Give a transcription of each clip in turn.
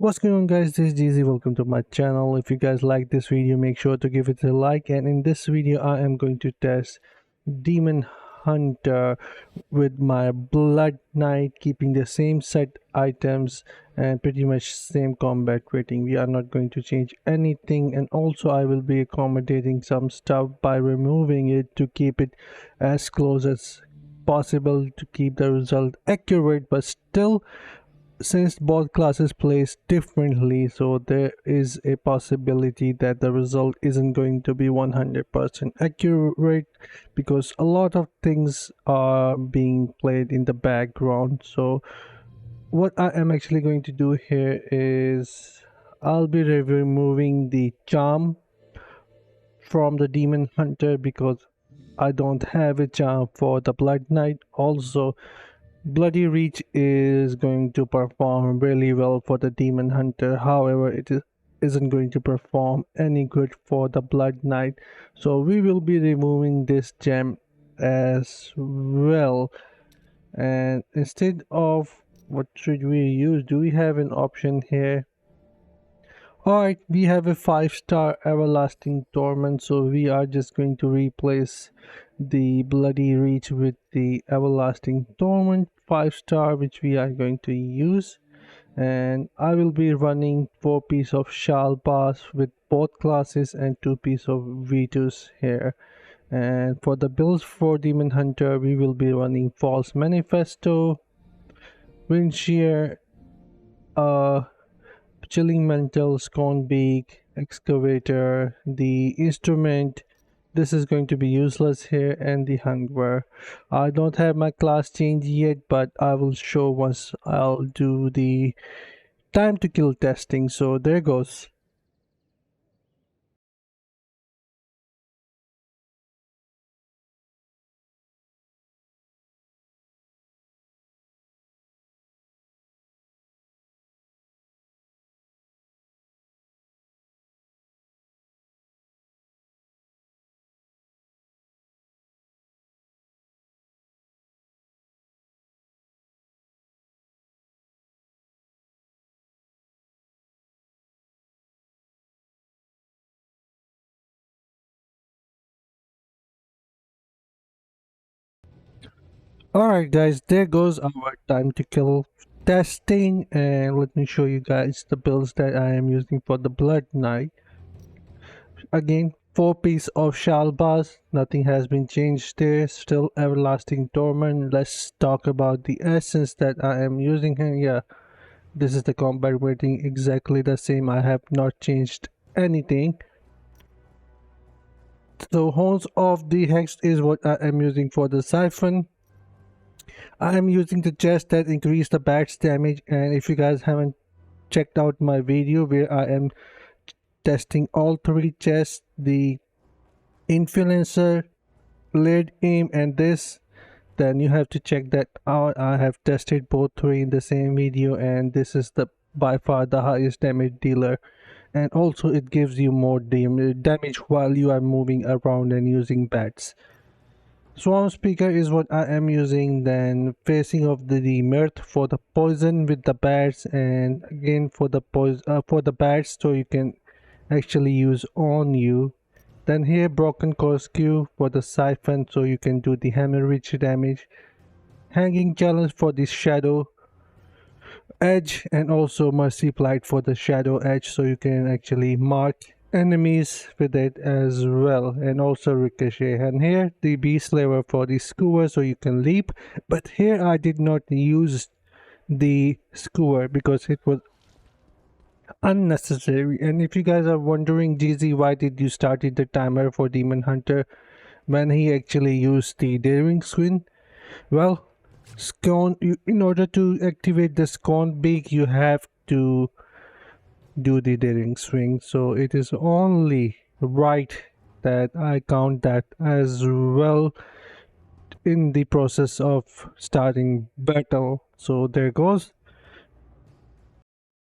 What's going on, guys? This is GZ. Welcome to my channel. If you guys like this video, make sure to give it a like. And in this video I am going to test Demon Hunter with my Blood Knight, keeping the same set items and pretty much same combat rating. We are not going to change anything, and also I will be accommodating some stuff by removing it to keep it as close as possible to keep the result accurate, but still, since both classes plays differently, so there is a possibility that the result isn't going to be 100% accurate, because a lot of things are being played in the background. So what I am actually going to do here is I'll be removing the charm from the Demon Hunter because I don't have a charm for the Blood Knight. Also, Bloody Reach is going to perform really well for the Demon Hunter. However, isn't going to perform any good for the Blood Knight. So we will be removing this gem as well. And instead of, what should we use? Do we have an option here? Alright, we have a 5-star Everlasting Torment, so we are just going to replace the Bloody Reach with the Everlasting Torment 5-star, which we are going to use. And I will be running 4 pieces of Shal Pass with both classes and 2 pieces of Vitus here. And for the builds for Demon Hunter, we will be running False Manifesto, Wind Shear, Chilling Mantle, Scorn Beak, Excavator, the Instrument. This is going to be useless here, and the Hunger. I don't have my class change yet, but I will show once I'll do the time to kill testing. So there goes. Alright guys, there goes our time to kill testing, and let me show you guys the builds that I am using for the Blood Knight. Again, 4 pieces of Shalbaz, nothing has been changed there, still Everlasting Torment. Let's talk about the essence that I am using here. Yeah, this is the combat rating, exactly the same. I have not changed anything. So Horns of the Hex is what I am using for the Siphon. I am using the chest that increase the bat's damage, and if you guys haven't checked out my video where I am testing all 3 chests, the Influencer, Lead Aim and this, then you have to check that out. I have tested both 3 in the same video, and this is the by far the highest damage dealer, and also it gives you more damage while you are moving around and using bats. Swarm Speaker is what I am using, then Facing of the Mirth for the poison with the bats, and again for the bats, so you can actually use on you. Then here Broken Corkscrew for the Siphon, so you can do the hemorrhage damage. Hanging Challenge for the Shadow Edge, and also Mercy Plight for the Shadow Edge, so you can actually mark enemies with it as well, and also Ricochet. And here the Beast Slayer for the Skewer, so you can leap, but here I did not use the Skewer because it was unnecessary. And if you guys are wondering, GZ, why did you started the timer for Demon Hunter when he actually used the Daring Swing? Well, in order to activate the Scorn Beak, you have to do the Daring Swing, so it is only right that I count that as well in the process of starting battle. So there goes.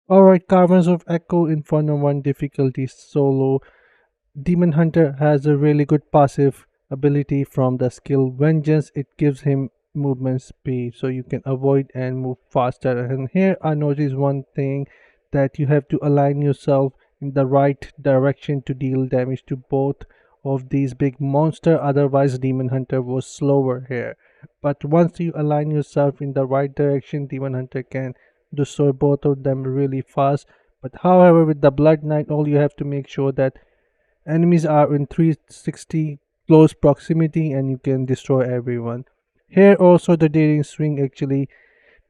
Alright, Caverns of Echo Inferno 1 difficulty solo. Demon Hunter has a really good passive ability from the skill Vengeance. It gives him movement speed, so you can avoid and move faster. And here I noticed one thing, that you have to align yourself in the right direction to deal damage to both of these big monster, otherwise Demon Hunter was slower here. But once you align yourself in the right direction, Demon Hunter can destroy both of them really fast. But however, with the Blood Knight, all you have to make sure that enemies are in 360 close proximity and you can destroy everyone. Here also the daring swing actually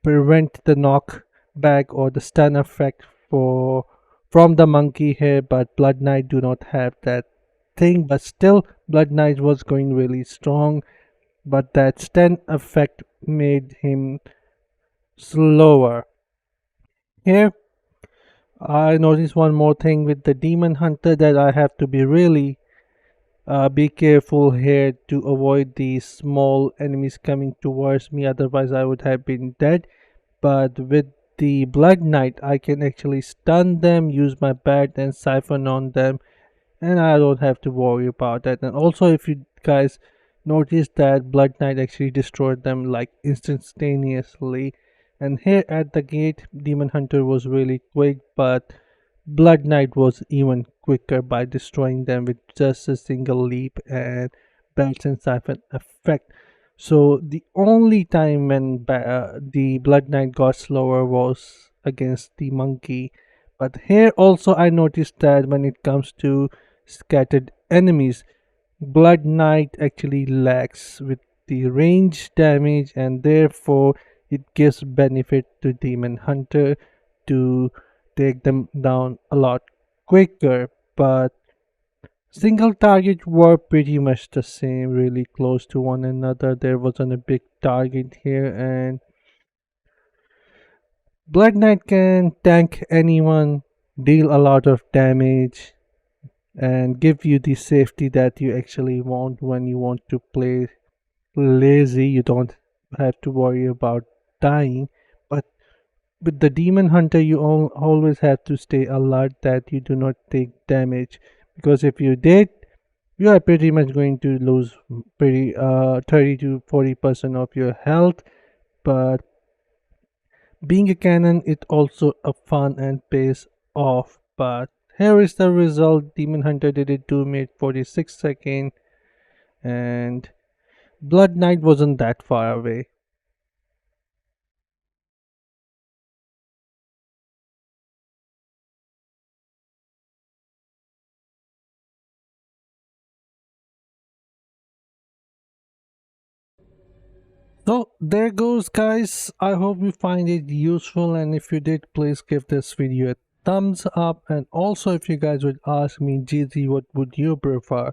prevent the knockback or the stun effect for from the monkey here, but Blood Knight do not have that thing. But still, Blood Knight was going really strong, but that stun effect made him slower. Here, I noticed one more thing with the Demon Hunter, that I have to be careful here to avoid these small enemies coming towards me, otherwise I would have been dead. But with the Blood Knight, I can actually stun them, use my bat and siphon on them, and I don't have to worry about that. And also, if you guys notice that Blood Knight actually destroyed them like instantaneously. And here at the gate, Demon Hunter was really quick, but Blood Knight was even quicker by destroying them with just a single leap and Belts and Siphon effect. So the only time when the Blood Knight got slower was against the monkey. But here also I noticed that when it comes to scattered enemies, Blood Knight actually lacks with the range damage, and therefore it gives benefit to Demon Hunter to take them down a lot quicker. But single target were pretty much the same, really close to one another. There wasn't a big target here, and Blood Knight can tank anyone, deal a lot of damage, and give you the safety that you actually want when you want to play lazy. You don't have to worry about dying. But with the Demon Hunter, you always have to stay alert that you do not take damage, because if you did, you are pretty much going to lose pretty 30 to 40% of your health. But being a cannon, it also a fun and pays off. But here is the result. Demon Hunter did it 2 minutes 46 seconds, and Blood Knight wasn't that far away. So there goes, guys. I hope you find it useful, and if you did, please give this video a thumbs up. And also, if you guys would ask me, GZ, what would you prefer?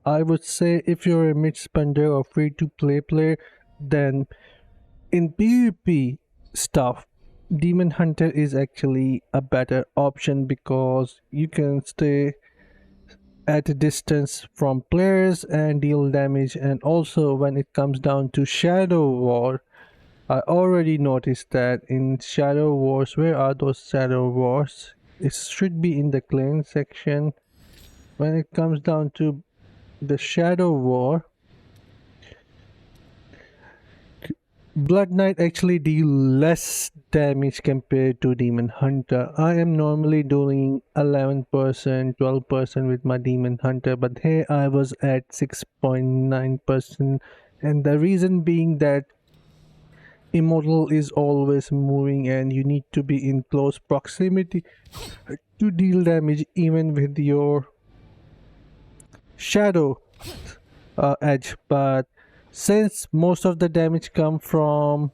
I would say if you're a mid spender or free to play player, then in PvP stuff, Demon Hunter is actually a better option because you can stay at a distance from players and deal damage. And also when it comes down to Shadow War, I already noticed that in Shadow Wars, where are those Shadow Wars? It should be in the clan section. When it comes down to the Shadow War, Blood Knight actually deal less damage compared to Demon Hunter. I am normally doing 11%, 12% with my Demon Hunter, but here I was at 6.9%. And the reason being that Immortal is always moving and you need to be in close proximity to deal damage even with your shadow edge. But since most of the damage come from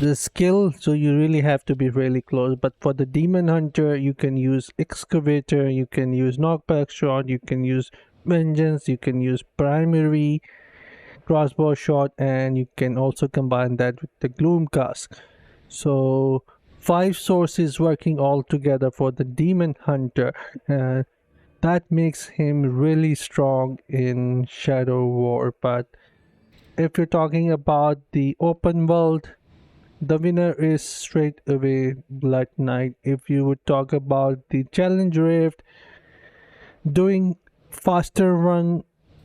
the skill, so you really have to be really close. But for the Demon Hunter, you can use Excavator, you can use Knockback Shot, you can use Vengeance, you can use Primary Crossbow Shot, and you can also combine that with the Gloom Cask. So 5 sources working all together for the Demon Hunter, and that makes him really strong in Shadow War. But if you're talking about the open world, the winner is straight away Blood Knight. If you would talk about the challenge rift, doing faster run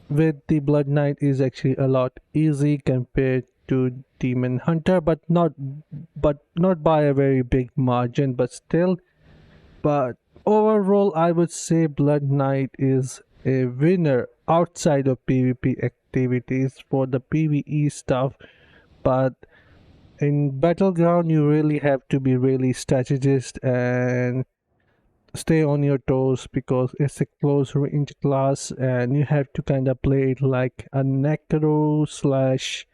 with the Blood Knight is actually a lot easy compared to Demon Hunter, but not by a very big margin. But still, But overall, I would say Blood Knight is a winner outside of PvP activities for the PvE stuff. But in Battleground, you really have to be really strategist and stay on your toes because it's a close range class and you have to kind of play it like a necro slash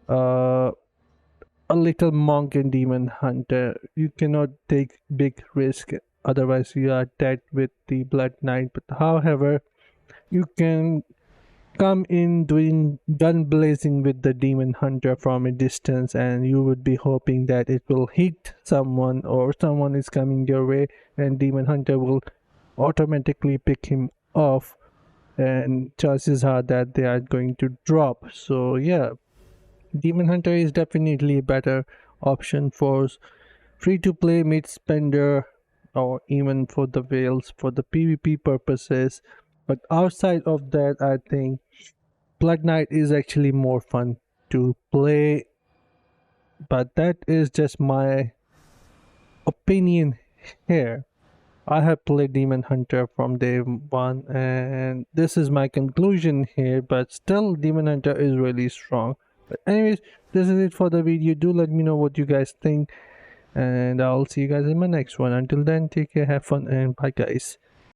uh, a little monk and demon hunter. You cannot take big risk, otherwise you are dead with the Blood Knight. But however, you can come in doing gun blazing with the demon hunter from a distance, and you would be hoping that it will hit someone or someone is coming your way, and demon hunter will automatically pick him off, and chances are that they are going to drop. So yeah, demon hunter is definitely a better option for free to play mid spender, or even for the whales for the PvP purposes. But outside of that, I think Blood Knight is actually more fun to play, but that is just my opinion here. I have played Demon Hunter from day one, and this is my conclusion here. But still, Demon Hunter is really strong. But anyways, this is it for the video. Do let me know what you guys think, and I'll see you guys in my next one. Until then, take care, have fun, and bye, guys.